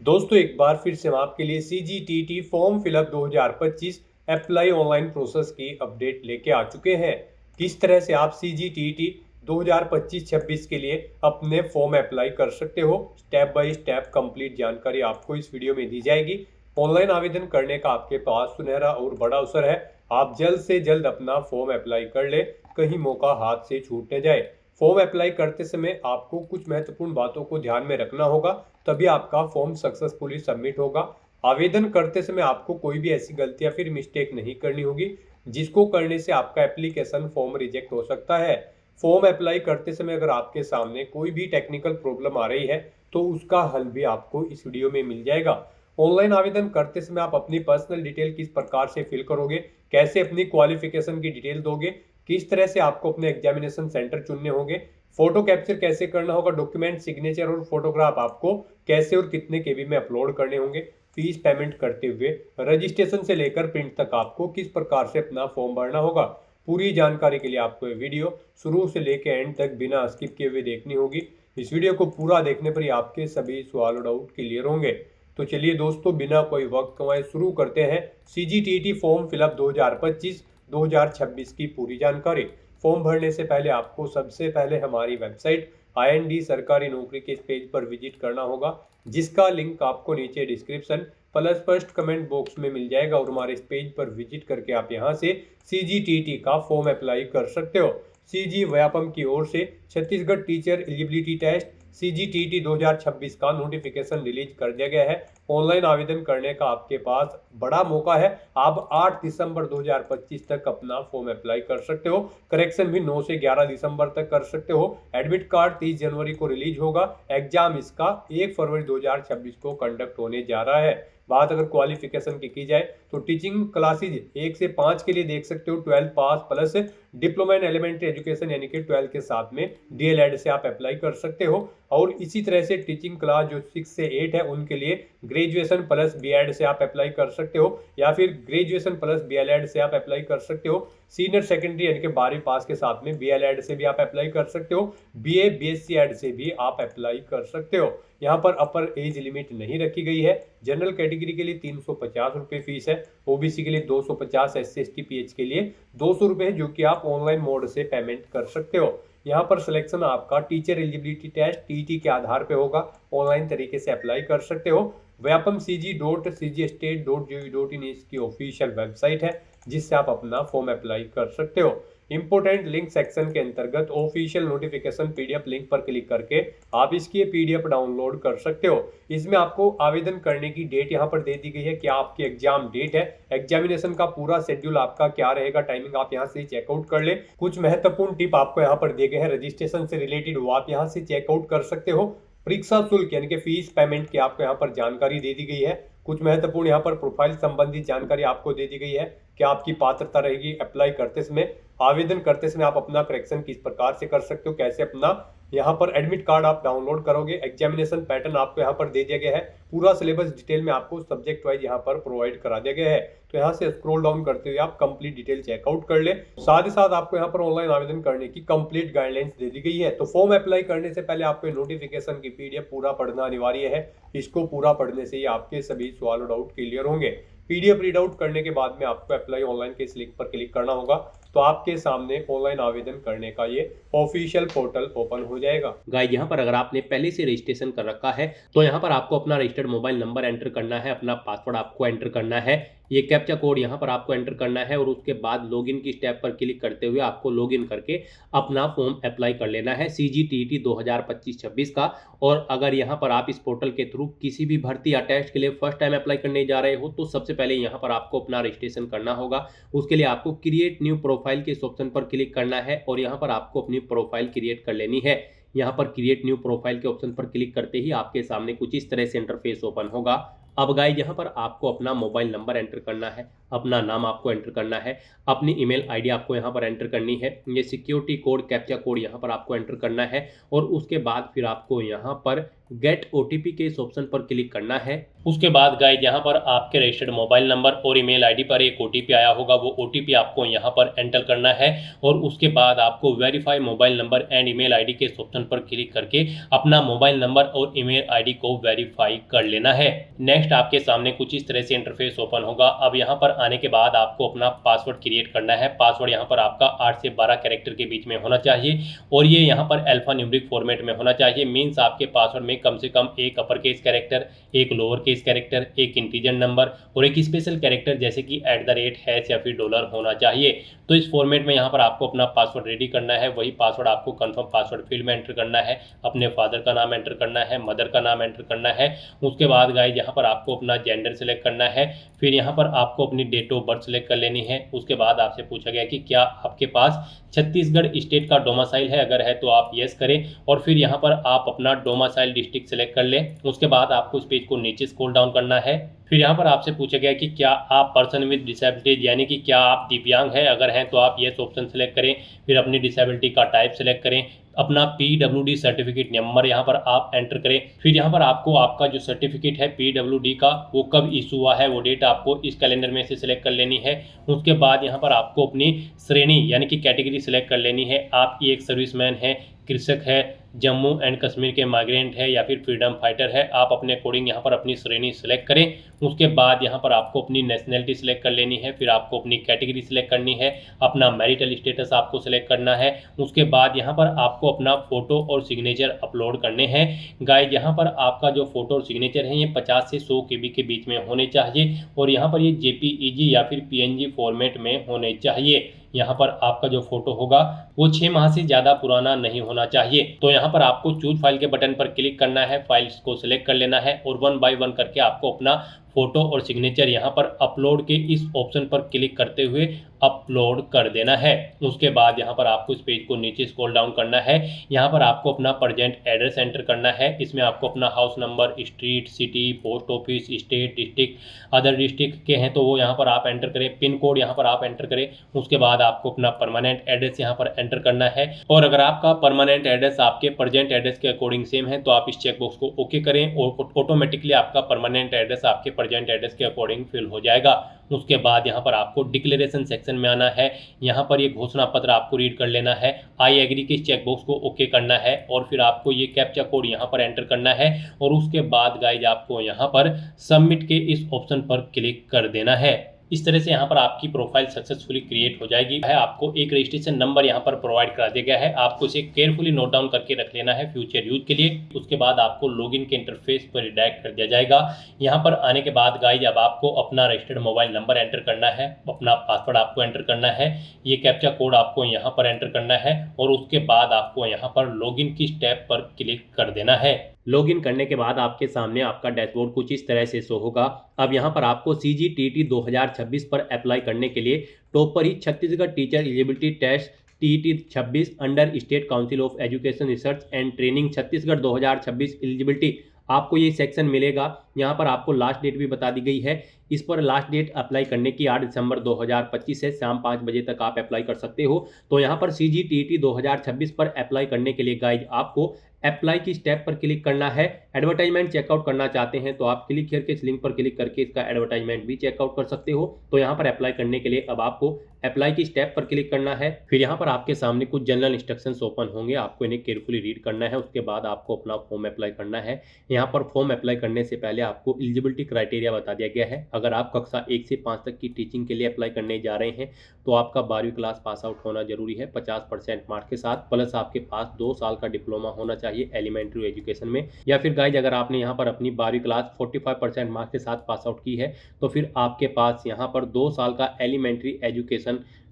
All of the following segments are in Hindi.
दोस्तों एक बार फिर से हम आपके लिए CGTT form fill up 2025 apply online process की अपडेट लेके आ चुके हैं। किस तरह से आप CGTT 2025-26 के लिए अपने फॉर्म अप्लाई कर सकते हो, स्टेप बाय स्टेप कंप्लीट जानकारी आपको इस वीडियो में दी जाएगी। ऑनलाइन आवेदन करने का आपके पास सुनहरा और बड़ा अवसर है। आप जल्द से जल्द अपना फॉर्म अप्लाई कर ले, कहीं मौका हाथ से छूट न जाए। फॉर्म अप्लाई करते समय आपको कुछ महत्वपूर्ण बातों को ध्यान में रखना होगा, तभी आपका फॉर्म सक्सेसफुली सबमिट होगा। आवेदन करते समय आपको कोई भी ऐसी गलती या फिर मिस्टेक नहीं करनी होगी जिसको करने से आपका एप्लीकेशन फॉर्म रिजेक्ट हो सकता है। फॉर्म अप्लाई करते समय अगर आपके सामने कोई भी टेक्निकल प्रॉब्लम आ रही है तो उसका हल भी आपको इस वीडियो में मिल जाएगा। ऑनलाइन आवेदन करते समय आप अपनी पर्सनल डिटेल किस प्रकार से फिल करोगे, कैसे अपनी क्वालिफिकेशन की डिटेल दोगे, किस तरह से आपको अपने एग्जामिनेशन सेंटर चुनने होंगे, फोटो कैप्चर कैसे करना होगा, डॉक्यूमेंट सिग्नेचर और फोटोग्राफ आपको कैसे और कितने केबी में अपलोड करने होंगे, फीस पेमेंट करते हुए रजिस्ट्रेशन से लेकर प्रिंट तक आपको किस प्रकार से अपना फॉर्म भरना होगा। पूरी जानकारी के लिए आपको ये वीडियो शुरू से लेकर एंड तक बिना स्किप किए हुए देखनी होगी। इस वीडियो को पूरा देखने पर ही आपके सभी सवाल और डाउट क्लियर होंगे। तो चलिए दोस्तों, बिना कोई वक्त गंवाए शुरू करते हैं CGTT फॉर्म फिलअप 2025-2026 की पूरी जानकारी। फॉर्म भरने से पहले आपको सबसे पहले हमारी वेबसाइट IND सरकारी नौकरी के इस पेज पर विजिट करना होगा, जिसका लिंक आपको नीचे description plus first comment box में मिल जाएगा। और हमारे इस पेज पर विजिट करके आप यहां से CGTT का फॉर्म अप्लाई कर सकते हो। CG व्यापम की ओर से Chhattisgarh teacher eligibility test CGTT 2026 का नोटिफिकेशन रिलीज कर दिया गया है। ऑनलाइन आवेदन करने का आपके पास बड़ा मौका है। आप 8 दिसंबर 2025 तक अपना फॉर्म अप्लाई कर सकते हो। करेक्शन भी 9 से 11 दिसंबर तक कर सकते हो। एडमिट कार्ड 30 जनवरी को रिलीज होगा। एग्जाम इसका 1 फरवरी 2026 को कंडक्ट होने जा रहा है। बात अगर क्वालिफिकेशन की जाए तो टीचिंग क्लासेज 1 से 5 के लिए देख सकते हो 12 pass plus diploma in elementary education यानी कि 12 के साथ में DLED से आप अप्लाई कर सकते हो। और इसी तरह से टीचिंग क्लास जो 6 से 8 है उनके लिए ग्रेजुएशन प्लस BEd से आप अप्लाई कर सकते हो, या फिर ग्रेजुएशन प्लस BLED से आप अप्लाई कर सकते हो। सीनियर सेकेंडरी यानी कि 12वीं पास के साथ में BLED से भी आप अप्लाई कर सकते हो। BA BSc एड से भी आप अप्लाई कर सकते हो। यहाँ पर अपर एज लिमिट नहीं रखी गई है। जनरल कैटेगरी के लिए 350 रुपये फीस है, OBC के लिए 250, SC ST PH के लिए 200 रुपये है, जो कि आप ऑनलाइन मोड से पेमेंट कर सकते हो। यहाँ पर सिलेक्शन आपका टीचर एलिजिबिलिटी टेस्ट TET के आधार पे होगा। ऑनलाइन तरीके से अप्लाई कर सकते हो। व्यापम cg.cgstate.gov.in इसकी ऑफिशियल वेबसाइट है, जिससे आप अपना फॉर्म अप्लाई कर सकते हो। इंपोर्टेंट लिंक सेक्शन के अंतर्गत ऑफिशियल नोटिफिकेशन PDF लिंक पर क्लिक करके आप इसकी PDF डाउनलोड कर सकते हो। इसमें आपको आवेदन करने की डेट यहाँ पर दे दी गई है, क्या आपकी एग्जाम डेट है, एग्जामिनेशन का पूरा शेड्यूल आपका क्या रहेगा, टाइमिंग आप यहाँ से चेकआउट कर ले। कुछ महत्वपूर्ण टिप आपको यहाँ पर दिए गए हैं रजिस्ट्रेशन से रिलेटेड, वो आप यहाँ से चेकआउट कर सकते हो। परीक्षा शुल्क यानी कि फीस पेमेंट की आपको यहाँ पर जानकारी दे दी गई है। कुछ महत्वपूर्ण यहाँ पर प्रोफाइल संबंधित जानकारी आपको दे दी गई है, क्या आपकी पात्रता रहेगी अप्लाई करते समय, आवेदन करते समय आप अपना करेक्शन किस प्रकार से कर सकते हो, कैसे अपना यहाँ पर एडमिट कार्ड आप डाउनलोड करोगे। एग्जामिनेशन पैटर्न आपको यहाँ पर दे दिया गया है। पूरा सिलेबस डिटेल में आपको सब्जेक्ट वाइज यहाँ पर प्रोवाइड करा दिया गया है। तो यहाँ से स्क्रॉल डाउन करते हुए आप कंप्लीट डिटेल चेकआउट कर ले। साथ ही साथ आपको यहाँ पर ऑनलाइन आवेदन करने की कंप्लीट गाइडलाइंस दे दी गई है। तो फॉर्म अप्लाई करने से पहले आपको नोटिफिकेशन की PDF पूरा पढ़ना अनिवार्य है। इसको पूरा पढ़ने से ही आपके सभी सवाल और डाउट क्लियर होंगे। PDF रीड आउट करने के बाद में आपको अप्लाई ऑनलाइन के इस लिंक पर क्लिक करना होगा, तो आपके सामने ऑनलाइन आवेदन करने का ये ऑफिशियल पोर्टल ओपन हो जाएगा। गाइस, यहाँ पर अगर आपने पहले से रजिस्ट्रेशन कर रखा है तो यहाँ पर आपको अपना रजिस्टर्ड मोबाइल नंबर एंटर करना है, अपना पासवर्ड आपको एंटर करना है, ये कैप्चा कोड यहाँ पर आपको एंटर करना है और उसके बाद लॉगिन की स्टेप पर क्लिक करते हुए आपको लॉगिन करके अपना फॉर्म अप्लाई कर लेना है CGTT 2025-26 का। और अगर यहाँ पर आप इस पोर्टल के थ्रू किसी भी भर्ती या टेस्ट के लिए फर्स्ट टाइम अप्लाई करने जा रहे हो तो सबसे पहले यहाँ पर आपको अपना रजिस्ट्रेशन करना होगा। उसके लिए आपको क्रिएट न्यू प्रोफाइल के इस ऑप्शन पर क्लिक करना है और यहाँ पर आपको अपनी प्रोफाइल क्रिएट कर लेनी है। यहाँ पर क्रिएट न्यू प्रोफाइल के ऑप्शन पर क्लिक करते ही आपके सामने कुछ इस तरह से इंटरफेस ओपन होगा। अब गाइस, यहाँ पर आपको अपना मोबाइल नंबर एंटर करना है, अपना नाम आपको एंटर करना है, अपनी ईमेल आईडी आपको यहाँ पर एंटर करनी है, ये सिक्योरिटी कोड कैप्चा कोड यहाँ पर आपको एंटर करना है और उसके बाद फिर आपको यहाँ पर गेट ओटीपी के इस ऑप्शन पर क्लिक करना है। उसके बाद गाइज यहाँ पर आपके रजिस्टर्ड मोबाइल नंबर और ईमेल आईडी पर एक ओटीपी आया होगा, वो ओटीपी आपको यहाँ पर एंटर करना है और उसके बाद आपको verify mobile number and email ID के इस ऑप्शन पर क्लिक करके अपना मोबाइल नंबर और ईमेल आईडी को वेरीफाई कर लेना है। नेक्स्ट आपके सामने कुछ इस तरह से इंटरफेस ओपन होगा। अब यहाँ पर आने के बाद आपको अपना पासवर्ड क्रिएट करना है। पासवर्ड यहाँ पर आपका 8 से 12 कैरेक्टर के बीच में होना चाहिए और ये यहाँ पर अल्फा न्यूमेरिक फॉर्मेट में होना चाहिए। मीन्स आपके पासवर्ड में कम से कम एक अपर केस कैरेक्टर, एक लोअर केस कैरेक्टर, एक इंटीजर नंबर और एक स्पेशल कैरेक्टर जैसे कि @ या फिर डॉलर होना चाहिए। तो इस फॉर्मेट में यहाँ पर आपको अपना पासवर्ड रेडी करना है। वही पासवर्ड आपको कंफर्म पासवर्ड फील्ड में एंटर करना है, अपने फादर का नाम एंटर करना है, मदर का नाम एंटर करना है। उसके बाद गाइज यहाँ पर आपको अपना जेंडर सेलेक्ट करना है, फिर यहाँ पर आपको अपनी डेट ऑफ बर्थ सेलेक्ट कर लेनी है। उसके बाद आपसे पूछा गया कि क्या आपके पास छत्तीसगढ़ स्टेट का डोमासाइल है, अगर है तो आप यस करें और फिर यहाँ पर आप अपना डोमासाइल डिस्ट्रिक्ट सेलेक्ट कर लें। उसके बाद आपको इस पेज को नीचे स्क्रॉल डाउन करना है। फिर यहाँ पर आपसे पूछा गया कि क्या आप पर्सन विद डिसेबिलिटीज यानी कि क्या आप दिव्यांग हैं, अगर हैं तो आप यस ऑप्शन सेलेक्ट करें। फिर अपनी डिसेबिलिटी का टाइप सेलेक्ट करें, अपना PWD सर्टिफिकेट नंबर यहाँ पर आप एंटर करें। फिर यहाँ पर आपको आपका जो सर्टिफिकेट है PWD का वो कब इशू हुआ है वो डेट आपको इस कैलेंडर में से सिलेक्ट कर लेनी है। उसके बाद यहाँ पर आपको अपनी श्रेणी यानी कि कैटेगरी सिलेक्ट कर लेनी है। आप एक सर्विसमैन है, कृषक है, जम्मू एंड कश्मीर के माइग्रेंट है या फिर फ्रीडम फाइटर है, आप अपने अकॉर्डिंग यहाँ पर अपनी श्रेणी सेलेक्ट करें। उसके बाद यहाँ पर आपको अपनी नेशनलिटी सिलेक्ट कर लेनी है, फिर आपको अपनी कैटेगरी सिलेक्ट करनी है, अपना मैरिटल स्टेटस आपको सिलेक्ट करना है। उसके बाद यहाँ पर आपको अपना फोटो और सिग्नेचर अपलोड करने हैं। गाइज यहाँ पर आपका जो फोटो और सिग्नेचर है ये 50 से 100 KB के बीच में होने चाहिए और यहाँ पर ये JPEG या फिर PNG फॉर्मेट में होने चाहिए। यहाँ पर आपका जो फोटो होगा वो 6 माह से ज़्यादा पुराना नहीं होना चाहिए। तो यहाँ पर आपको चूज फाइल के बटन पर क्लिक करना है, फाइल्स को सिलेक्ट कर लेना है और 1 बाय 1 करके आपको अपना फोटो और सिग्नेचर यहाँ पर अपलोड के इस ऑप्शन पर क्लिक करते हुए अपलोड कर देना है। उसके बाद यहाँ पर आपको इस पेज को नीचे स्क्रॉल डाउन करना है। यहाँ पर आपको अपना प्रेजेंट एड्रेस एंटर करना है। इसमें आपको अपना house number, street, city, post office, state, district, other district के हैं तो वो यहाँ पर आप एंटर करें। पिन कोड यहाँ पर आप एंटर करें। उसके बाद आपको अपना परमानेंट एड्रेस यहाँ पर एंटर करना है और अगर आपका परमानेंट एड्रेस आपके प्रेजेंट एड्रेस के अकॉर्डिंग सेम है तो आप इस चेकबॉक्स को ओके करें और ऑटोमेटिकली आपका परमानेंट एड्रेस आपके प्रेजेंट एड्रेस के अकॉर्डिंग फिल हो जाएगा। उसके बाद यहाँ पर आपको डिक्लेरेशन सेक्शन में आना है। यहाँ पर ये घोषणा पत्र आपको रीड कर लेना है, आई एग्री के इस चेकबॉक्स को ओके करना है और फिर आपको ये कैप्चा कोड यहाँ पर एंटर करना है और उसके बाद गाइज आपको यहाँ पर सबमिट के इस ऑप्शन पर क्लिक कर देना है। इस तरह से यहाँ पर आपकी प्रोफाइल सक्सेसफुली क्रिएट हो जाएगी। है आपको एक रजिस्ट्रेशन नंबर यहाँ पर प्रोवाइड करा दिया गया है, आपको इसे केयरफुली नोट डाउन करके रख लेना है फ्यूचर यूज के लिए। उसके बाद आपको लॉगिन के इंटरफेस पर रिडायरेक्ट कर दिया जाएगा। यहाँ पर आने के बाद गाइज अब आपको अपना रजिस्टर्ड मोबाइल नंबर एंटर करना है, अपना पासवर्ड आपको एंटर करना है, ये कैप्चा कोड आपको यहाँ पर एंटर करना है और उसके बाद आपको यहाँ पर लॉगिन की स्टेप पर क्लिक कर देना है। लॉगिन करने के बाद आपके सामने आपका डैशबोर्ड कुछ इस तरह से शो होगा। अब यहाँ पर आपको CGTT 2026 पर अप्लाई करने के लिए टॉप पर ही Chhattisgarh teacher eligibility test TET 26 under state council of education research and training Chhattisgarh 2026 eligibility आपको ये सेक्शन मिलेगा। यहाँ पर आपको लास्ट डेट भी बता दी गई है। इस पर लास्ट डेट अप्लाई करने की 8 दिसंबर 2025 से शाम 5 बजे तक आप अप्लाई कर सकते हो। तो यहाँ पर CGTT 2026 पर अप्लाई करने के लिए गाइज आपको अप्लाई की स्टेप पर क्लिक करना है। एडवर्टाइजमेंट चेकआउट करना चाहते हैं तो आप क्लिक हियर के इस लिंक पर क्लिक करके इसका एडवर्टाइजमेंट भी चेकआउट कर सकते हो। तो यहाँ पर अप्लाई करने के लिए अब आपको अप्लाई की स्टेप पर क्लिक करना है। फिर यहाँ पर आपके सामने कुछ जनरल इंस्ट्रक्शंस ओपन होंगे, आपको इन्हें केयरफुली रीड करना है। उसके बाद आपको अपना फॉर्म अप्लाई करना है। यहाँ पर फॉर्म अप्लाई करने से पहले आपको एलिजिबिलिटी क्राइटेरिया बता दिया गया है। अगर आप कक्षा 1 से 5 तक की टीचिंग के लिए अप्लाई करने जा रहे हैं तो आपका 12वीं क्लास पास आउट होना जरूरी है 50% मार्क्स के साथ, प्लस आपके पास 2 साल का डिप्लोमा होना चाहिए एलिमेंट्री एजुकेशन में। या फिर गाइज अगर आपने यहाँ पर अपनी 12वीं क्लास 45% मार्क्स के साथ पास आउट की है तो फिर आपके पास यहाँ पर 2 साल का एलिमेंट्री एजुकेशन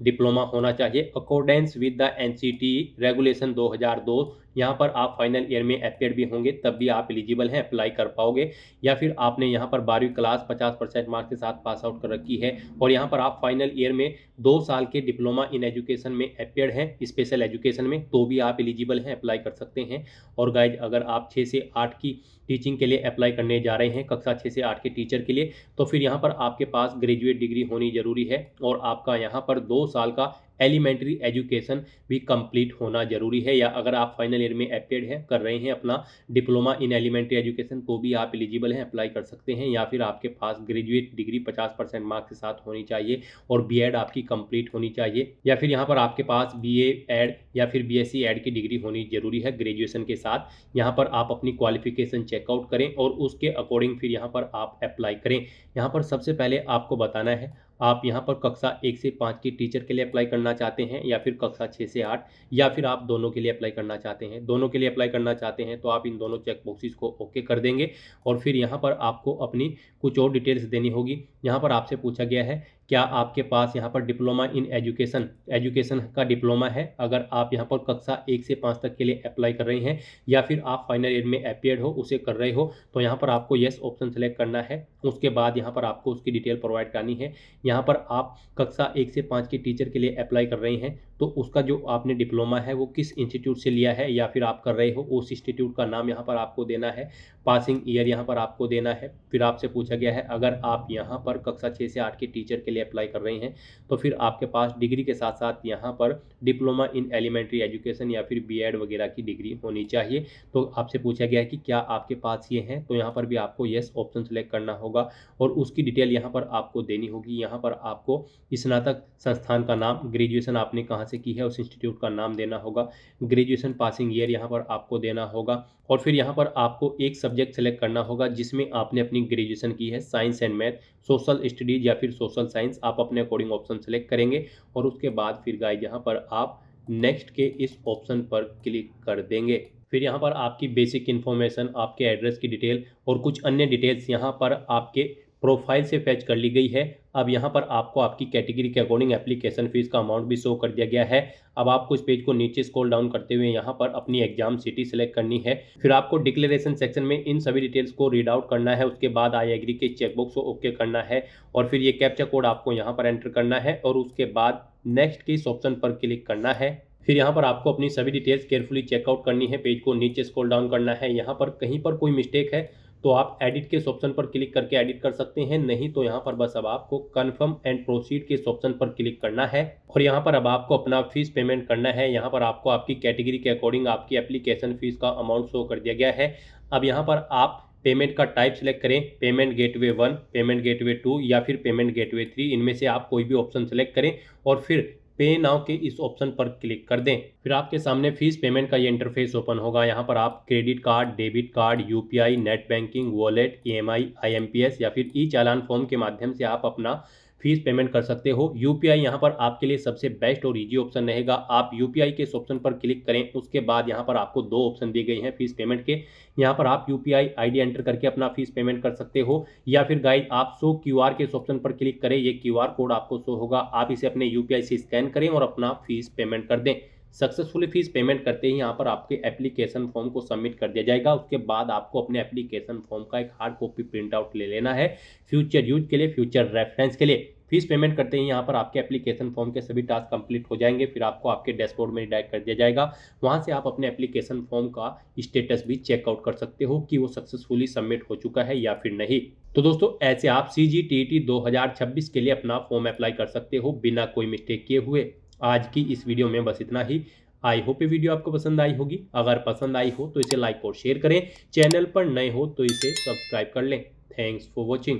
डिप्लोमा होना चाहिए accordance with the NCT regulation 2002। यहाँ पर आप फाइनल ईयर में अपीयर भी होंगे तब भी आप एलिजिबल हैं, अप्लाई कर पाओगे। या फिर आपने यहाँ पर 12वीं क्लास 50% मार्क्स के साथ पास आउट कर रखी है और यहाँ पर आप फाइनल ईयर में 2 साल के डिप्लोमा इन एजुकेशन में अपीयर हैं स्पेशल एजुकेशन में, तो भी आप एलिजिबल हैं, अप्लाई कर सकते हैं। और गाइज अगर आप 6 से 8 की टीचिंग के लिए अप्लाई करने जा रहे हैं, कक्षा 6 से 8 के टीचर के लिए, तो फिर यहाँ पर आपके पास ग्रेजुएट डिग्री होनी जरूरी है और आपका यहाँ पर 2 साल का एलिमेंट्री एजुकेशन भी कंप्लीट होना जरूरी है। या अगर आप फाइनल ईयर में अपीयर्ड हैं, कर रहे हैं अपना डिप्लोमा इन एलिमेंट्री एजुकेशन, तो भी आप एलिजिबल हैं, अप्लाई कर सकते हैं। या फिर आपके पास ग्रेजुएट डिग्री 50% मार्क्स के साथ होनी चाहिए और बीएड आपकी कंप्लीट होनी चाहिए। या फिर यहाँ पर आपके पास बीए एड या फिर बीएससी एड की डिग्री होनी जरूरी है ग्रेजुएशन के साथ। यहाँ पर आप अपनी क्वालिफिकेशन चेकआउट करें और उसके अकॉर्डिंग फिर यहाँ पर आप अप्लाई करें। यहाँ पर सबसे पहले आपको बताना है आप यहाँ पर कक्षा 1 से 5 की टीचर के लिए अप्लाई करना चाहते हैं या फिर कक्षा 6 से 8, या फिर आप दोनों के लिए अप्लाई करना चाहते हैं। दोनों के लिए अप्लाई करना चाहते हैं तो आप इन दोनों चेक बॉक्सेस को ओके कर देंगे और फिर यहाँ पर आपको अपनी कुछ और डिटेल्स देनी होगी। यहाँ पर आपसे पूछा गया है क्या आपके पास यहाँ पर डिप्लोमा इन एजुकेशन का डिप्लोमा है। अगर आप यहाँ पर कक्षा 1 से 5 तक के लिए अप्लाई कर रहे हैं या फिर आप फाइनल ईयर में अपीयर्ड हो उसे कर रहे हो, तो यहाँ पर आपको येस ऑप्शन सेलेक्ट करना है। उसके बाद यहाँ पर आपको उसकी डिटेल प्रोवाइड करनी है। यहाँ पर आप कक्षा 1 से 5 के टीचर के लिए अप्लाई कर रहे हैं तो उसका जो आपने डिप्लोमा है वो किस इंस्टीट्यूट से लिया है या फिर आप कर रहे हो उस इंस्टीट्यूट का नाम यहाँ पर आपको देना है, पासिंग ईयर यहाँ पर आपको देना है। फिर आपसे पूछा गया है अगर आप यहाँ पर कक्षा 6 से 8 के टीचर के लिए अप्लाई कर रहे हैं तो फिर आपके पास डिग्री के साथ साथ यहाँ पर डिप्लोमा इन एलिमेंट्री एजुकेशन या फिर बीएड वगैरह की डिग्री होनी चाहिए। तो आपसे पूछा गया है कि क्या आपके पास ये है, तो यहाँ पर भी आपको येस ऑप्शन सेलेक्ट करना होगा और उसकी डिटेल यहाँ पर आपको देनी होगी। यहाँ पर आपको स्नातक संस्थान का नाम, ग्रेजुएशन आपने कहाँ से की है उस इंस्टीट्यूट का नाम देना होगा, ग्रेजुएशन पासिंग ईयर यहाँ पर आपको देना होगा और फिर यहाँ पर आपको एक सब्जेक्ट सेलेक्ट करना होगा जिसमें आपने अपनी ग्रेजुएशन की है, science and math, social studies या फिर सोशल साइंस, आप अपने अकॉर्डिंग ऑप्शन सेलेक्ट करेंगे और उसके बाद फिर गाइस यहाँ पर आप नेक्स्ट के इस ऑप्शन पर क्लिक कर देंगे। फिर यहाँ पर आपकी बेसिक इन्फॉर्मेशन, आपके एड्रेस की डिटेल और कुछ अन्य डिटेल्स यहाँ पर आपके प्रोफाइल से फैच कर ली गई है। अब यहाँ पर आपको आपकी कैटेगरी के अकॉर्डिंग एप्लीकेशन फीस का अमाउंट भी शो कर दिया गया है। अब आपको इस पेज को नीचे स्क्रॉल डाउन करते हुए यहाँ पर अपनी एग्जाम सिटी सेलेक्ट करनी है। फिर आपको डिक्लेरेशन सेक्शन में इन सभी डिटेल्स को रीड आउट करना है। उसके बाद आई एग्री के चेकबॉक्स को ओके करना है और फिर ये कैप्चा कोड आपको यहाँ पर एंटर करना है और उसके बाद नेक्स्ट के इस ऑप्शन पर क्लिक करना है। फिर यहाँ पर आपको अपनी सभी डिटेल्स केयरफुली चेकआउट करनी है। पेज को नीचे स्क्रॉल डाउन करना है। यहाँ पर कहीं पर कोई मिस्टेक है तो आप एडिट के इस ऑप्शन पर क्लिक करके एडिट कर सकते हैं, नहीं तो यहाँ पर बस अब आपको कन्फर्म एंड प्रोसीड के इस ऑप्शन पर क्लिक करना है और यहाँ पर अब आपको अपना फीस पेमेंट करना है। यहाँ पर आपको आपकी कैटेगरी के अकॉर्डिंग आपकी एप्लीकेशन फीस का अमाउंट शो कर दिया गया है। अब यहाँ पर आप पेमेंट का टाइप सेलेक्ट करें, पेमेंट गेटवे 1, पेमेंट गेटवे 2 या फिर पेमेंट गेटवे 3, इनमें से आप कोई भी ऑप्शन सेलेक्ट करें और फिर पे नाउ के इस ऑप्शन पर क्लिक कर दें। फिर आपके सामने फीस पेमेंट का ये इंटरफेस ओपन होगा। यहाँ पर आप credit card, debit card, UPI, net banking, wallet, EMI, IMPS या फिर ई चालान फॉर्म के माध्यम से आप अपना फीस पेमेंट कर सकते हो। यूपीआई यहाँ पर आपके लिए सबसे बेस्ट और इजी ऑप्शन रहेगा। आप यूपीआई के इस ऑप्शन पर क्लिक करें। उसके बाद यहाँ पर आपको 2 ऑप्शन दिए गए हैं फीस पेमेंट के। यहाँ पर आप यूपीआई आईडी एंटर करके अपना फीस पेमेंट कर सकते हो या फिर गाइस आप शो क्यूआर के इस ऑप्शन पर क्लिक करें। ये क्यूआर कोड आपको शो होगा, आप इसे अपने यूपीआई से स्कैन करें और अपना फीस पेमेंट कर दें। सक्सेसफुली फीस पेमेंट करते ही यहाँ पर आपके एप्लीकेशन फॉर्म को सबमिट कर दिया जाएगा। उसके बाद आपको अपने एप्लीकेशन फॉर्म का एक हार्ड कॉपी प्रिंट आउट ले लेना है फ्यूचर यूज के लिए, फ्यूचर रेफरेंस के लिए। फीस पेमेंट करते ही यहाँ पर आपके एप्लीकेशन फॉर्म के सभी टास्क कंप्लीट हो जाएंगे। फिर आपको आपके डैशबोर्ड में डायरेक्ट कर दिया जाएगा। वहाँ से आप अपने एप्लीकेशन फॉर्म का स्टेटस भी चेकआउट कर सकते हो कि वो सक्सेसफुली सबमिट हो चुका है या फिर नहीं। तो दोस्तों ऐसे आप CGTT 2026 के लिए अपना फॉर्म अप्लाई कर सकते हो बिना कोई मिस्टेक किए हुए। आज की इस वीडियो में बस इतना ही। आई होप ये वीडियो आपको पसंद आई होगी। अगर पसंद आई हो तो इसे लाइक और शेयर करें। चैनल पर नए हो तो इसे सब्सक्राइब कर लें। Thanks for watching.